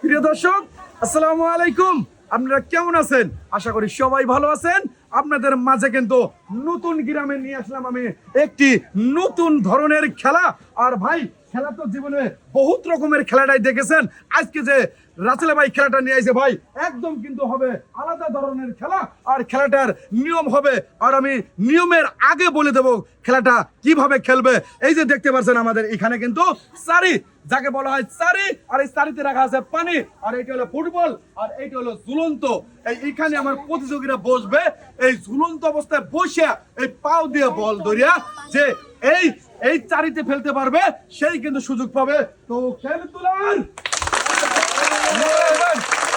প্রিয় দর্শক, আসসালামু আলাইকুম। আপনারা কেমন আছেন? আশা করি সবাই ভালো আছেন। আপনাদের মাঝে কিন্তু নতুন গ্রামে নিয়ে আসলাম আমি একটি নতুন ধরনের খেলা। আর ভাই, খেলা তো জীবনে বহুত রকমের খেলাটাই দেখেছেন। আজকে যে রাসেল ভাই খেলাটা নিয়ে আসে ভাই, একদম কিন্তু হবে আলাদা ধরনের খেলা। আর খেলাটার নিয়ম হবে, আর আমি নিয়মের আগে বলে দেব খেলাটা কিভাবে খেলবে। এই যে দেখতে পাচ্ছেন আমাদের এখানে কিন্তু সারি, যাকে বলা হয় সারি, আর এই সারিতে রাখা আছে পানি, আর এইটা হলো ফুটবল, আর এইটা হলো ঝুলন্ত। এইখানে আমার প্রতিযোগীরা বসবে, এই ঝুলন্ত অবস্থায় বসে এই পাও দিয়ে বল ধরিয়া যে এই এই চারিতে ফেলতে পারবে সেই কিন্তু সুযোগ পাবে। তো খেল তুলার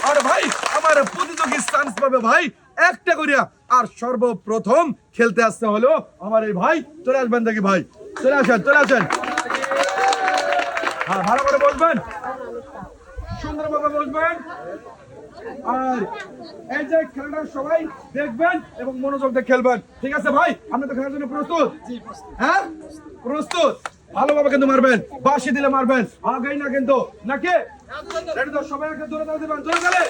আর ভাই আমার প্রতিযোগী চান্স পাবে ভাই একটা করিয়া। আর সর্বপ্রথম খেলতে আসতে হলো আমার এই ভাই। চলে আসবেন দেখি ভাই, চলে আসেন, চলে আসেন। হ্যাঁ, ভালো করে বসবেন, সুন্দরভাবে বসবেন। আর এই যে খেলাটা সবাই দেখবেন এবং মনোযোগ দিয়ে খেলবেন, ঠিক আছে ভাই? আপনি তো খেলার জন্য প্রস্তুত? হ্যাঁ, প্রস্তুত। ভালোভাবে কিন্তু মারবেন, বাঁশি দিলে মারবেন, আগেই না কিন্তু, নাকি? রেডি তো? সবাই একটা জোরে তালি দিবেন, জোরে তালি।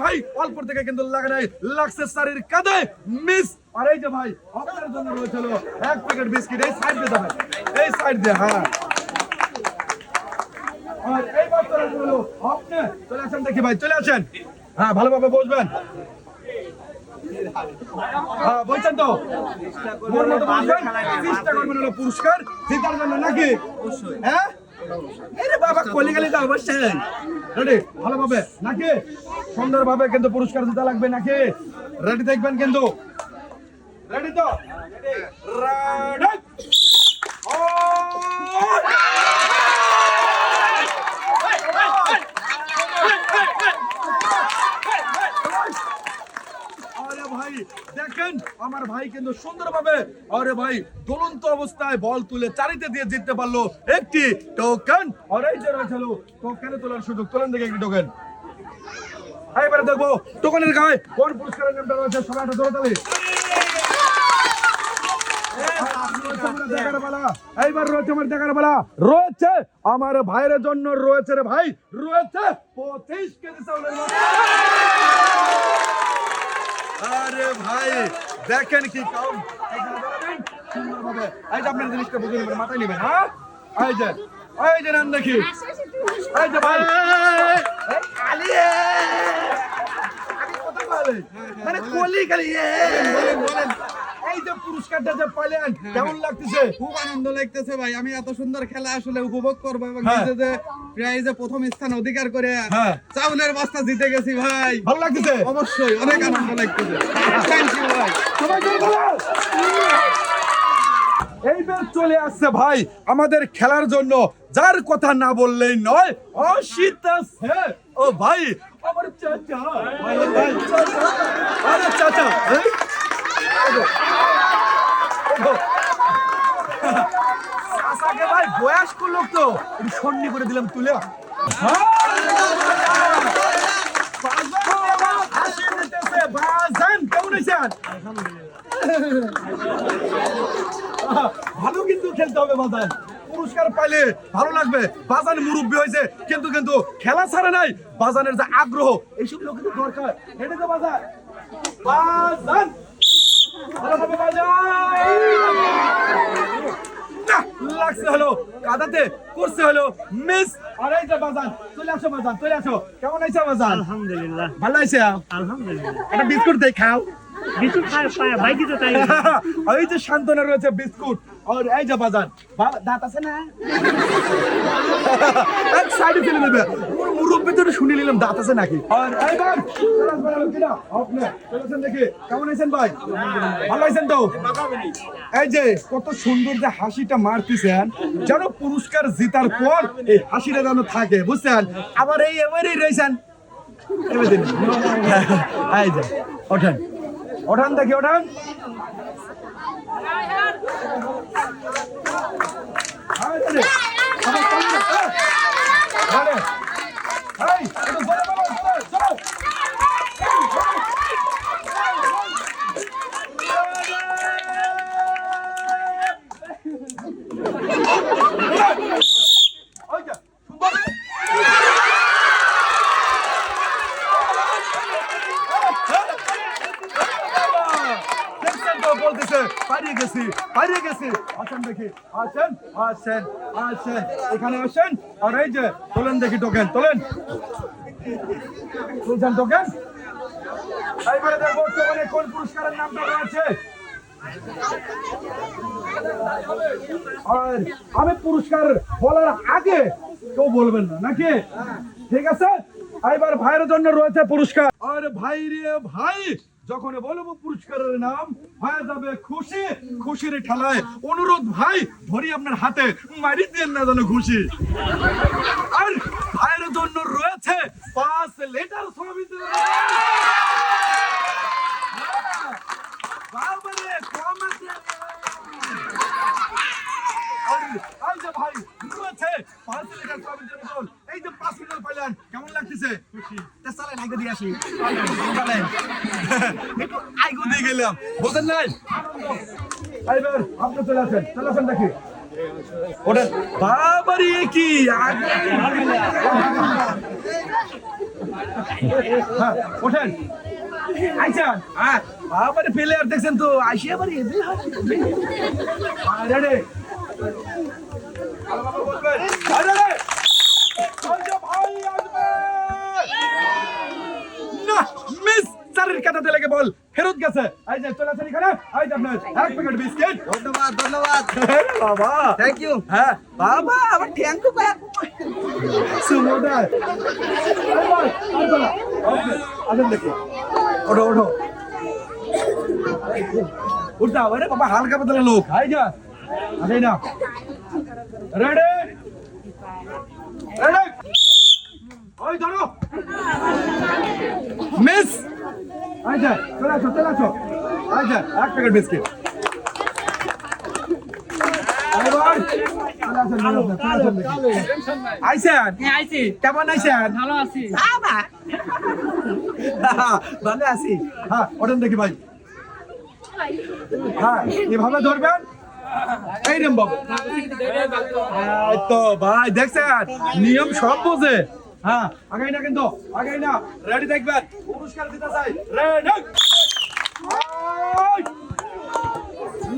ভাই অল্প থেকে কিন্তু লাগে নাই, লাগছে সারির কাঁধে, মিস। আর এই যে ভাই আপনার জন্য রয়েছিল এক প্যাকেট বিস্কিট, এই সাইড দিয়ে যাবেন, এই সাইড দিয়ে। হ্যাঁ, আর এই বাচ্চারা হলো আপনি। চলে আসেন দেখি ভাই, চলে আসেন। হ্যাঁ, ভালোভাবে বসবেন। হ্যাঁ, বলছেন তো? মোর মতো বসবেন, চেষ্টা করবেন হলো পুরস্কার জেতার জন্য, নাকি? হ্যাঁ, এই রে বাবা, কলিগালি তো অবশ্যই রেডি, ভালোভাবে নাকি? সুন্দরভাবে কিন্তু পুরস্কার জেতা লাগবে, নাকি? রেডি দেখবেন কিন্তু, রেডি তো? রেডি। আরে ভাই দেখেন, আমার ভাই কিন্তু সুন্দরভাবে, আরে ভাই দুলন্ত অবস্থায় বল তুলে চারিতে দিয়ে জিততে পারলো একটি টোকেন। আর এই যে রয়েছিল টোকেনে তোলার সুযোগ, তোলেন দেখে একটি টোকেন। এবারে দেখবো টোকেনের গায়ে কোন পুরস্কারের নামটা রয়েছে, সবাই একটা জোরে তালি। এইবার রয়েছে আমার দেখার বেলা, রয়েছে আমার ভাইয়ের জন্য, রয়েছে রে ভাই, রয়েছে 25 কেজি চাউলের মতো। আরে ভাই দেখেন কি কাউন, সুন্দরভাবে এই যে আপনার জিনিসটা বুঝে নেবেন, মাথায় নেবেন। হ্যাঁ, এই যে নাম দেখি, এই যে ভাই মানে কলি খালি এই যে পুরস্কারটা যে পাইলেন, কেমন লাগতেছে? খুব আনন্দ লাগতেছে ভাই। আমি এত সুন্দর খেলা আসলে উপভোগ করবো এবং নিজে যে প্রাইজে প্রথম স্থান অধিকার করে চাউলের বস্তা জিতে গেছি ভাই। ভালো লাগতেছে? অবশ্যই অনেক আনন্দ লাগতেছে। থ্যাংক ইউ ভাই। সবাই এইবার চলে আসছে ভাই আমাদের খেলার জন্য, যার কথা না বললেই নয়, অসিত আছে। ও ভাই, আমার চাচা, ভাই চাচা, আরে চাচা, চাচাকে ভাই বয়স্ক লোক তো একটু সন্নি করে দিলাম তুলে। কেমন আছেন? ভালো কিন্তু খেলতে হবে বাজান, পুরস্কার পাইলে ভালো লাগবে। বাজান মুরব্বী হয়েছে কিন্তু কিন্তু খেলা ছাড়ে নাই, বাজানের যে আগ্রহ এইসব লোক কিন্তু দরকার। হেঁটে তো বাজান, বাজান ভালোভাবে বাজান। লাগছে হলো কাদাতে, করছে হলো মিস। আর এই যে বাজান, চলে আসো বাজান, চলে আসো। কেমন আইছে বাজান? আলহামদুলিল্লাহ ভালো আইছে? আলহামদুলিল্লাহ। একটা বিস্কুট দেই, খাও। বিস্কুট খায় ভাই দিতে তাই। এই যে শান্তনা রয়েছে বিস্কুট, আর এই যে বাজান দাঁত আছে না, এক সাইডে ফেলে দেবে। মুরব্বী তো শুনে নিলাম দাঁত আছে নাকি। আর এইবার আপনি চলেছেন দেখি, কেমন আছেন ভাই? ভালো আছেন তো? এই যে কত সুন্দর যে হাসিটা মারতেছেন, যেন পুরস্কার জেতার পর এই হাসিটা যেন থাকে, বুঝছেন? আবার এই এবারেই রয়েছেন, এই যে ওঠেন, ওঠান দেখি, ওঠান। তো বলতেছে পারিয়ে গেছি আসেন দেখি আসেন এখানে আসেন আর এই যে তোলেন দেখি টোকেন তুলছেন টোকেন এইবারে দেখবো টোকেনে কোন পুরস্কারের নামটা রয়েছে আর আমি পুরস্কার বলার আগে কেউ বলবেন না নাকি ঠিক আছে এবার ভাইয়ের জন্য রয়েছে পুরস্কার আর ভাই রে ভাই যখন বলবো পুরস্কারের নাম হয়ে যাবে খুশির ঠেলায় অনুরোধ ভাই ধরি আপনার হাতে মারি দিয়ে না যেন খুশি আর ভাইয়ের জন্য রয়েছে 5 লিটার সয়াবিন তেল বাবারে কম আছে এই যে ভাই রয়েছে 5 লিটার সয়াবিন তেল বোতল এই যে 5 লিটার পাইলেন কেমন লাগতেছে খুশি তে চলেন আগে দিয়ে আসি চলেন একটু আইগো দিয়ে গেলাম বুঝেন নাই এইবার আপনি চলে আসেন দেখি ওটা বাবারে কি আগে হ্যাঁ ওঠেন আইছেন হ্যাঁ বাবারে প্লেয়ার দেখছেন তো আসিয়া বাড়ি এবে রেডি বাবা বলবেন আরে ভাই আসবে না মিস চারের কাটাতে লেগে বল ফেরত গেছে এই যে চলে আসেন এখানে এই যে আপনার এক প্যাকেট বিস্কিট ধন্যবাদ বাবা থ্যাংক ইউ হ্যাঁ বাবা আমার থ্যাংক ইউ সুমোদা আসেন দেখি ওঠো উঠতে হবে রে বাবা হালকা পাতলা লোক এই যা আসেই না রেডি ওই ধরো মিস আচ্ছা চলে আসো আচ্ছা এক প্যাকেট বিস্কিট কেমন আইসেন ভালো আছি ভালো আছি হ্যাঁ ওঠেন দেখি ভাই হ্যাঁ এভাবে ধরবেন এই রেম বাবু তো ভাই দেখছেন নিয়ম সব বোঝে হ্যাঁ আগাই না কিন্তু আগাই না রেডি দেখবেন পুরস্কার দিতে চাই রেডি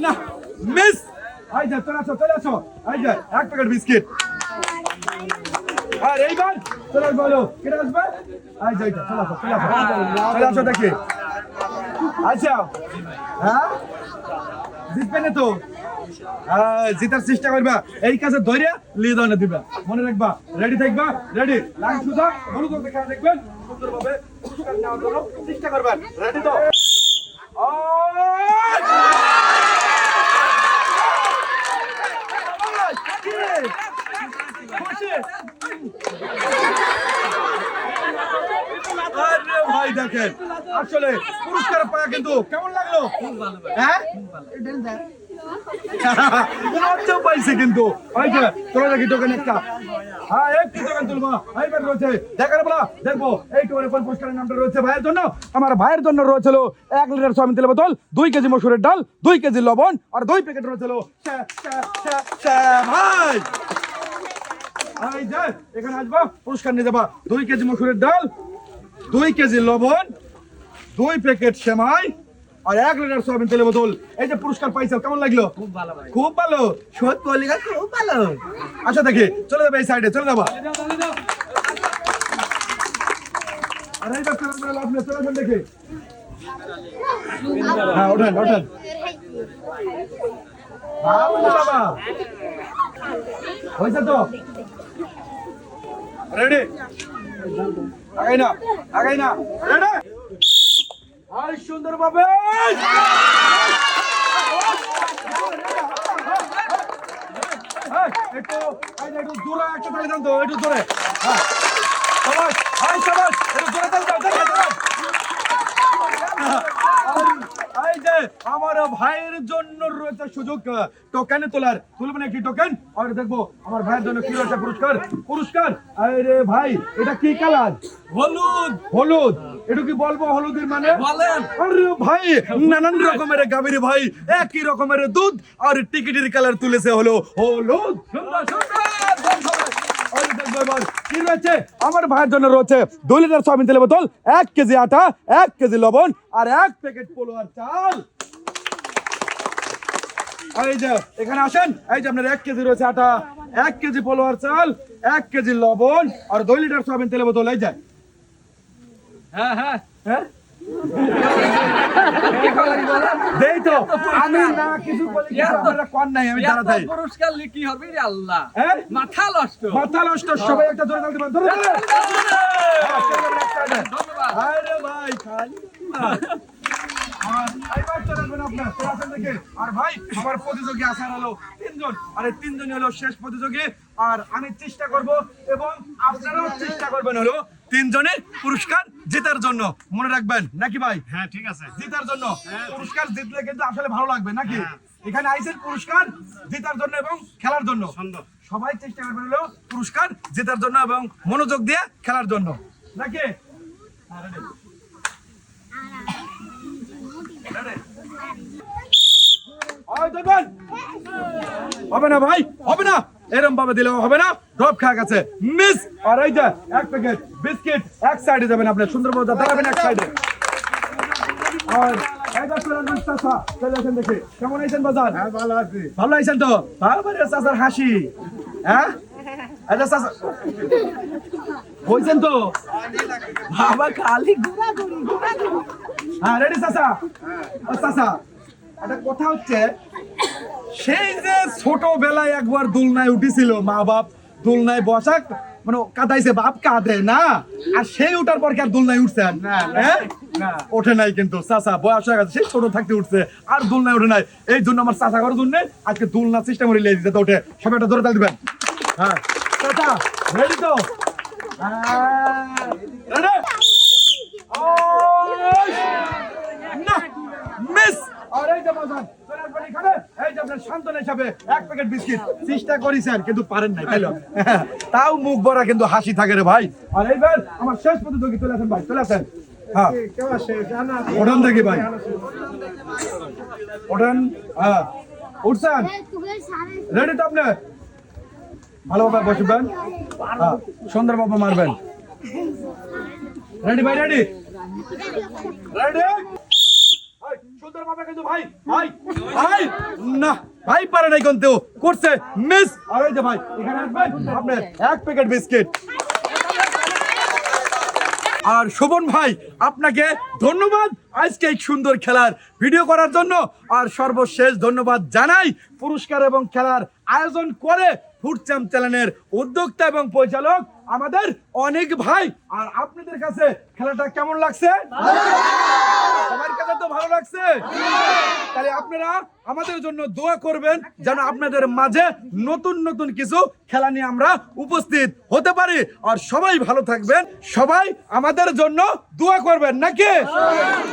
না মিস এই যে চলে আসো এই যে এক প্যাকেট বিস্কিট আর এইবার চলে বলো কেটে আসবে এই যে চলে আসো দেখি আচ্ছা হ্যাঁ জিতবে না তো জিতার চেষ্টা করবা এই কাছে ধরে লিয়ে দাও না দিবা মনে রাখবা রেডি থাকবা রেডি লাইন সুদা মনোযোগ দেখে দেখবেন সুন্দরভাবে পুরস্কার নেওয়ার জন্য চেষ্টা করবেন রেডি তো ভাই দেখেন আসলে পুরস্কার পাওয়া কিন্তু কেমন লাগলো হ্যাঁ পাইছে কিন্তু তোরা দেখি টোকেন একটা হ্যাঁ একটি টোকেন তুলবো এইবার রয়েছে দেখার বলা দেখবো এই টোকেনের কোন পুরস্কারের নামটা রয়েছে ভাইয়ের জন্য আমার ভাইয়ের জন্য রয়েছিল 1 লিটার সয়াবিন তেলের বোতল 2 কেজি মসুরের ডাল 2 কেজি লবণ আর 2 প্যাকেট রয়েছিল ভাই এই যে এখানে আসবা পুরস্কার নিয়ে যাবা 2 কেজি মসুরের ডাল 2 কেজি লবণ 2 প্যাকেট সেমাই আর 1 লিটার সয়াবিন তেলের বোতল এই যে পুরস্কার পাইছো কেমন লাগলো খুব ভালো সত্যি কলিগা খুব ভালো আচ্ছা দেখি চলে যাবে এই সাইডে চলে যাবা আর এই ব্যাপারে আপনি চলে যান দেখি হ্যাঁ ওঠেন বাবা হয়েছে তো রেডি আগাই না রেডি আর সুন্দর ভাবে একটু জোরে একটা তালি দেন তো একটু জোরে সবাই একটু জোরে তালি দাও এই যে আমার ভাইয়ের জন্য রয়েছে সুযোগ টোকেন তোলার তুলবেন একটি টোকেন আর দেখবো আমার ভাইয়ের জন্য কি রয়েছে পুরস্কার আরে ভাই এটা কি কালার হলুদ এটা কি বলবো হলুদের মানে বলেন আরে ভাই নানান রকমের গাভীর ভাই একই রকমের দুধ আর টিকিটের কালার তুলেছে হলুদ কি রয়েছে আমার ভাইয়ের জন্য রয়েছে 2 লিটার সয়াবিন তেলের বোতল 1 কেজি আটা 1 কেজি লবণ আর 1 প্যাকেট পোলো আর চাল এই যে এখানে আসেন, এই যে আপনার 1 কেজি রয়েছে আটা, 1 কেজি পোলোয়ার চাল, 1 কেজি লবণ আর 2 লিটার সয়াবিন তেলের বোতল। এই যায়। হ্যাঁ হ্যাঁ হ্যাঁ দেই তো আমি না কিছু বলি কিছু আপনারা কোন নাই, আমি দাঁড়া থাই। পুরস্কার কি হবে রে আল্লাহ, হ্যাঁ মাথা নষ্ট। মাথা নষ্ট, সবাই একটা জোরে তালি দিবেন। ধরে ধরে ধন্যবাদ। আরে ভাই খালি আর ভাই আমার প্রতিযোগী আসার হলো 3 জন, আর এই 3 জনই হলো শেষ প্রতিযোগী। আর আমি চেষ্টা করব এবং আপনারাও চেষ্টা করবেন হলো 3 জনে পুরস্কার জেতার জন্য। মনে রাখবেন নাকি ভাই? হ্যাঁ ঠিক আছে। জেতার জন্য পুরস্কার জিতলে কিন্তু আসলে ভালো লাগবে নাকি? এখানে আইসেন পুরস্কার জেতার জন্য এবং খেলার জন্য। সবাই চেষ্টা করবেন হলো পুরস্কার জেতার জন্য এবং মনোযোগ দিয়ে খেলার জন্য নাকি? হবে না ভাই, হবে না, এরম ভাবে দিলেও হবে না। ড্রপ খাওয়া গেছে, মিস। আর এই যে 1 প্যাকেট বিস্কিট এক সাইডে যাবেন, আপনি সুন্দর মতো দাঁড়াবেন এক সাইডে। আর এইটা চলে আসুন চাচা, চলে আসেন দেখি কেমন আছেন বাজার? হ্যাঁ ভালো আছি। ভালো আছেন তো? বারবার চাচার হাসি। হ্যাঁ আচ্ছা চাচা হয়েছেন তো? বাবা খালি হ্যাঁ রেডি চাচা? ও চাচা একটা কথা হচ্ছে, সেই যে ছোটবেলায় একবার দোলনায় উঠেছিল, মা বাপ দোলনায় বসা মানে কাঁদাইছে, বাপ কাঁদে না, আর সেই উঠার পর কি আর দোলনায় উঠছেন? ওঠে নাই কিন্তু চাচা, বয়স হয়ে গেছে, সেই ছোট থাকতে উঠছে আর দোলনায় ওঠে নাই। এই জন্য আমার চাচা করার জন্য আজকে দোলনা চেষ্টা করে লিয়ে দিতে ওঠে। সবাই একটা ধরে তাল দিবেন। হ্যাঁ চাচা রেডি তো? রেডি? না মিস। আর এই যে বাজার চলে আসবেন এখানে, এই যে আপনার শান্তনা হিসাবে 1 প্যাকেট বিস্কিট চেষ্টা করেছেন কিন্তু পারেন নাই, তাই তাও মুখ ভরা কিন্তু হাসি থাকে রে ভাই। আর এইবার আমার শেষ প্রতিযোগী চলে আসেন ভাই, চলে আসেন। হ্যাঁ ওঠান দেখি ভাই, ওঠান। হ্যাঁ উঠছেন? রেডি তো আপনি? ভালোভাবে বসবেন, হ্যাঁ সুন্দরভাবে মারবেন। রেডি ভাই? রেডি রেডি সুন্দরভাবে কিন্তু ভাই ভাই ভাই না ভাই পারে নাই কিন্তু করছে মিস। আর এই যে ভাই এখানে আসবেন, আপনি 1 প্যাকেট বিস্কিট। আর শোভন ভাই আপনাকে ধন্যবাদ আজকে এই সুন্দর খেলার ভিডিও করার জন্য। আর সর্বশেষ ধন্যবাদ জানাই পুরস্কার এবং খেলার আয়োজন করে ফুড চ্যাম্প চ্যানেলের উদ্যোক্তা এবং পরিচালক আমাদের অনেক ভাই। আর আপনাদের কাছে খেলাটা কেমন লাগছে? সবার কাছে তো ভালো লাগছে। তাহলে আপনারা আমাদের জন্য দোয়া করবেন যেন আপনাদের মাঝে নতুন নতুন কিছু খেলা নিয়ে আমরা উপস্থিত হতে পারি। আর সবাই ভালো থাকবেন, সবাই আমাদের জন্য দোয়া করবেন নাকি?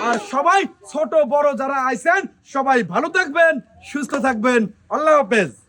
আর সবাই ছোট বড় যারা আইছেন সবাই ভালো থাকবেন, সুস্থ থাকবেন। আল্লাহ হাফেজ।